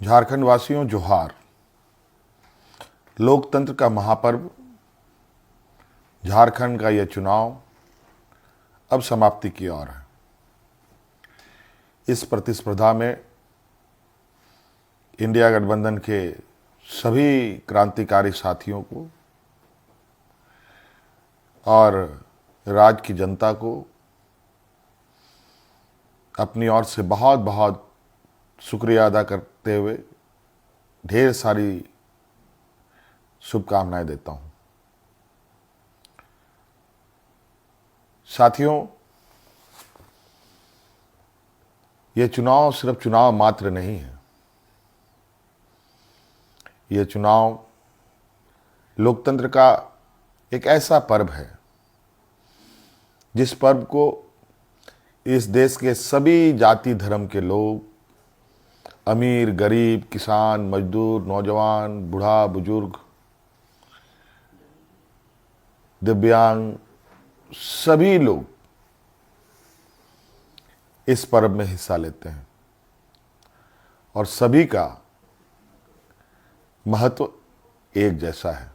झारखंड वासियों जोहार। लोकतंत्र का महापर्व झारखंड का यह चुनाव अब समाप्ति की ओर है। इस प्रतिस्पर्धा में इंडिया गठबंधन के सभी क्रांतिकारी साथियों को और राज्य की जनता को अपनी ओर से बहुत बहुत शुक्रिया अदा करते हुए ढेर सारी शुभकामनाएं देता हूं। साथियों, ये चुनाव सिर्फ चुनाव मात्र नहीं है। ये चुनाव लोकतंत्र का एक ऐसा पर्व है जिस पर्व को इस देश के सभी जाति धर्म के लोग, अमीर गरीब, किसान मजदूर, नौजवान, बूढ़ा बुजुर्ग, दिव्यांग, सभी लोग इस पर्व में हिस्सा लेते हैं और सभी का महत्व एक जैसा है।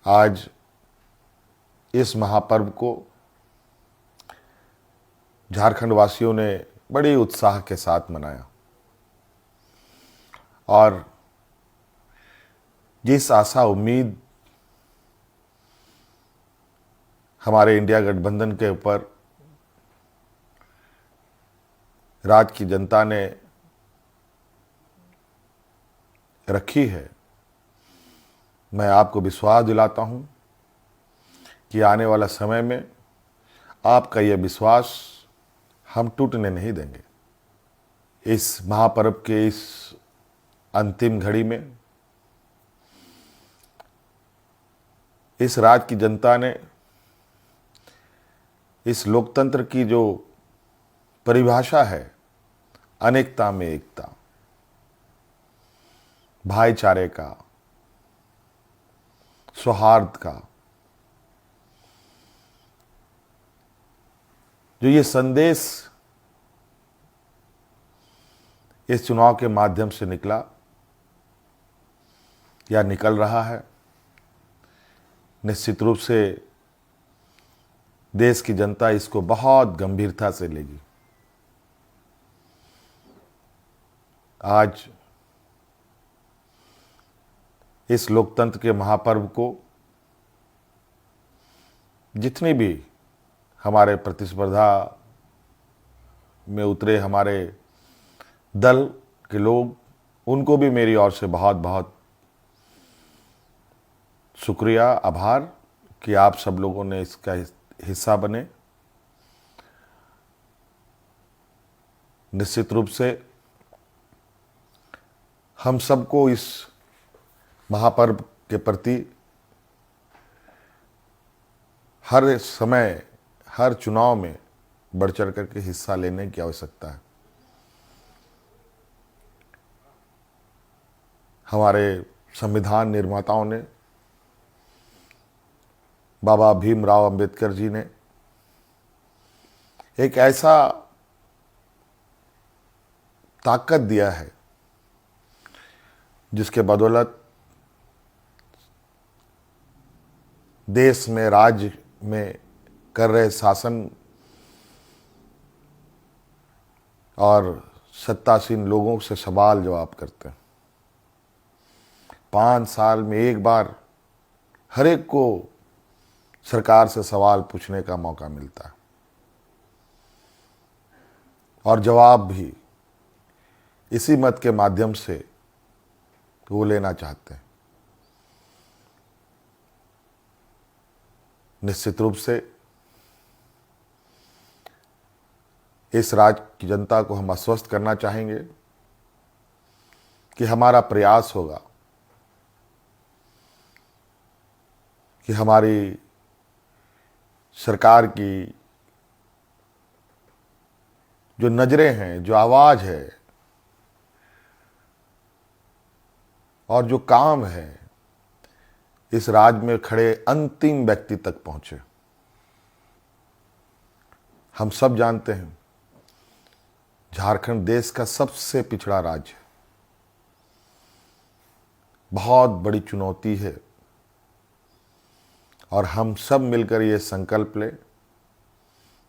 आज इस महापर्व को झारखंड वासियों ने बड़े उत्साह के साथ मनाया और जिस आशा उम्मीद हमारे इंडिया गठबंधन के ऊपर राज्य की जनता ने रखी है, मैं आपको विश्वास दिलाता हूं कि आने वाला समय में आपका यह विश्वास हम टूटने नहीं देंगे। इस महापर्व के इस अंतिम घड़ी में इस राज्य की जनता ने इस लोकतंत्र की जो परिभाषा है, अनेकता में एकता, भाईचारे का, सौहार्द का, जो ये संदेश इस चुनाव के माध्यम से निकला या निकल रहा है, निश्चित रूप से देश की जनता इसको बहुत गंभीरता से लेगी। आज इस लोकतंत्र के महापर्व को जितनी भी हमारे प्रतिस्पर्धा में उतरे हमारे दल के लोग, उनको भी मेरी ओर से बहुत बहुत शुक्रिया, आभार कि आप सब लोगों ने इसका हिस्सा बने। निश्चित रूप से हम सबको इस महापर्व के प्रति हर समय, हर चुनाव में बढ़ चढ़ करके हिस्सा लेने की आवश्यकता है। हमारे संविधान निर्माताओं ने, बाबा भीमराव अंबेडकर जी ने एक ऐसा ताकत दिया है जिसके बदौलत देश में, राज्य में कर रहे शासन और सत्तासीन लोगों से सवाल जवाब करते हैं। 5 साल में एक बार हर एक को सरकार से सवाल पूछने का मौका मिलता है और जवाब भी इसी मत के माध्यम से वो लेना चाहते हैं। निश्चित रूप से इस राज्य की जनता को हम आश्वस्त करना चाहेंगे कि हमारा प्रयास होगा कि हमारी सरकार की जो नजरें हैं, जो आवाज है और जो काम है, इस राज्य में खड़े अंतिम व्यक्ति तक पहुंचे। हम सब जानते हैं झारखंड देश का सबसे पिछड़ा राज्य है। बहुत बड़ी चुनौती है और हम सब मिलकर ये संकल्प लें,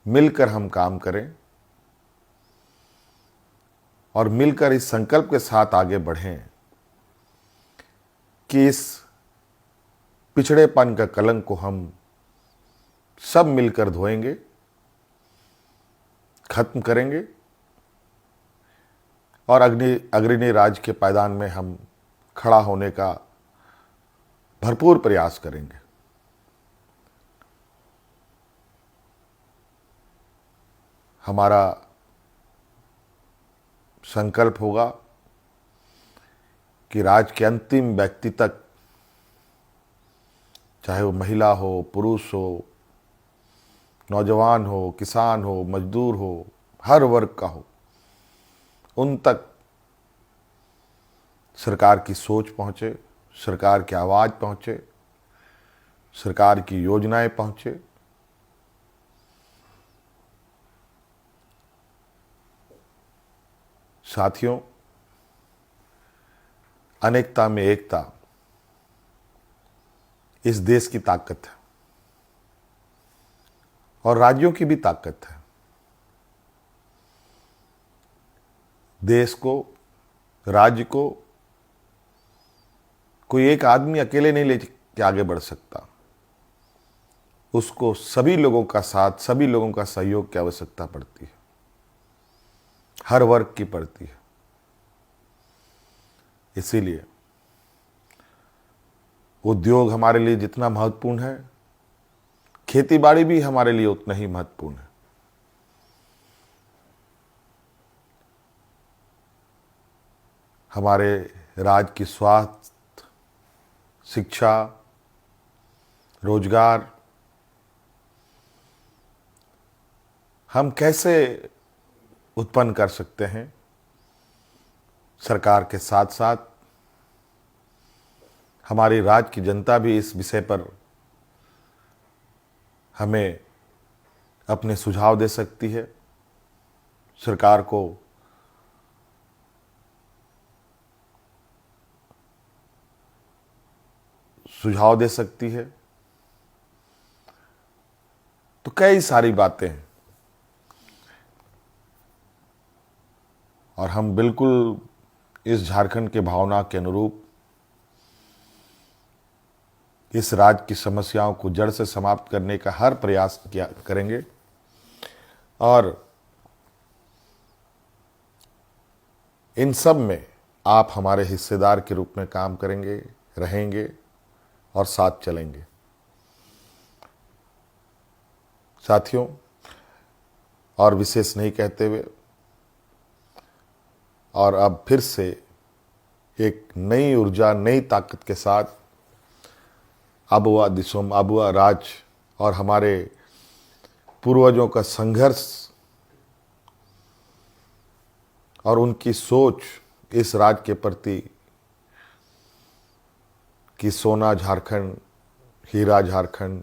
मिलकर हम काम करें और मिलकर इस संकल्प के साथ आगे बढ़ें कि इस पिछड़ेपन का कलंक को हम सब मिलकर धोएंगे, खत्म करेंगे और अग्रणी राज्य के पायदान में हम खड़ा होने का भरपूर प्रयास करेंगे। हमारा संकल्प होगा कि राज्य के अंतिम व्यक्ति तक, चाहे वो महिला हो, पुरुष हो, नौजवान हो, किसान हो, मजदूर हो, हर वर्ग का हो, उन तक सरकार की सोच पहुंचे, सरकार की आवाज़ पहुंचे, सरकार की योजनाएं पहुंचे। साथियों, अनेकता में एकता इस देश की ताकत है और राज्यों की भी ताकत है। देश को, राज्य को कोई एक आदमी अकेले नहीं लेके आगे बढ़ सकता। उसको सभी लोगों का साथ, सभी लोगों का सहयोग की आवश्यकता पड़ती है, हर वर्ग की पड़ती है। इसीलिए उद्योग हमारे लिए जितना महत्वपूर्ण है, खेतीबाड़ी भी हमारे लिए उतना ही महत्वपूर्ण है। हमारे राज्य की स्वास्थ्य, शिक्षा, रोजगार हम कैसे उत्पन्न कर सकते हैं, सरकार के साथ साथ हमारी राज्य की जनता भी इस विषय पर हमें अपने सुझाव दे सकती है, सरकार को सुझाव दे सकती है। तो कई सारी बातें हैं और हम बिल्कुल इस झारखंड के भावना के अनुरूप इस राज्य की समस्याओं को जड़ से समाप्त करने का हर प्रयास करेंगे और इन सब में आप हमारे हिस्सेदार के रूप में काम करेंगे, रहेंगे और साथ चलेंगे। साथियों, और विशेष नहीं कहते हुए और अब फिर से एक नई ऊर्जा, नई ताकत के साथ आबुआ दिसोम, आबुआ राज और हमारे पूर्वजों का संघर्ष और उनकी सोच इस राज्य के प्रति कि सोना झारखंड, हीरा झारखंड,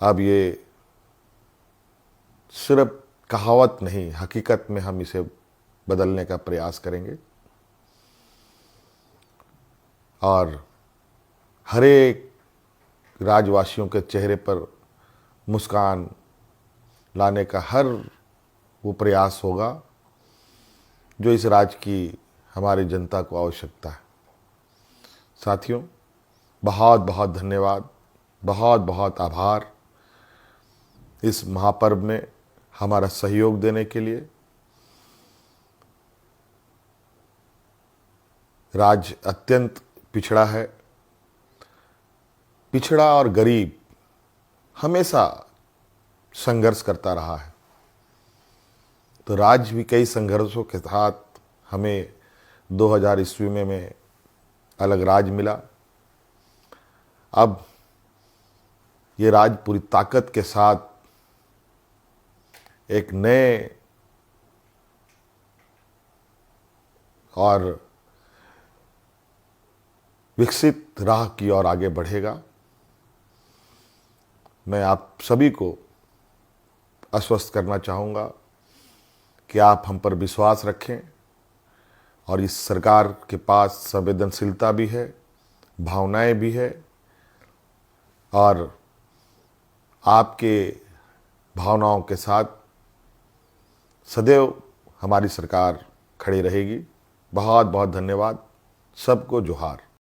अब ये सिर्फ कहावत नहीं, हकीकत में हम इसे बदलने का प्रयास करेंगे और हर एक राज्यवासियों के चेहरे पर मुस्कान लाने का हर वो प्रयास होगा जो इस राज्य की हमारी जनता को आवश्यकता है। साथियों, बहुत बहुत धन्यवाद, बहुत बहुत आभार इस महापर्व में हमारा सहयोग देने के लिए। राज्य अत्यंत पिछड़ा है। पिछड़ा और गरीब हमेशा संघर्ष करता रहा है, तो राज्य भी कई संघर्षों के साथ हमें 2000 ईस्वी में अलग राज्य मिला। अब ये राज्य पूरी ताकत के साथ एक नए और विकसित राह की ओर आगे बढ़ेगा। मैं आप सभी को आश्वस्त करना चाहूँगा कि आप हम पर विश्वास रखें और इस सरकार के पास संवेदनशीलता भी है, भावनाएं भी है और आपके भावनाओं के साथ सदैव हमारी सरकार खड़ी रहेगी। बहुत बहुत धन्यवाद। सबको जोहार।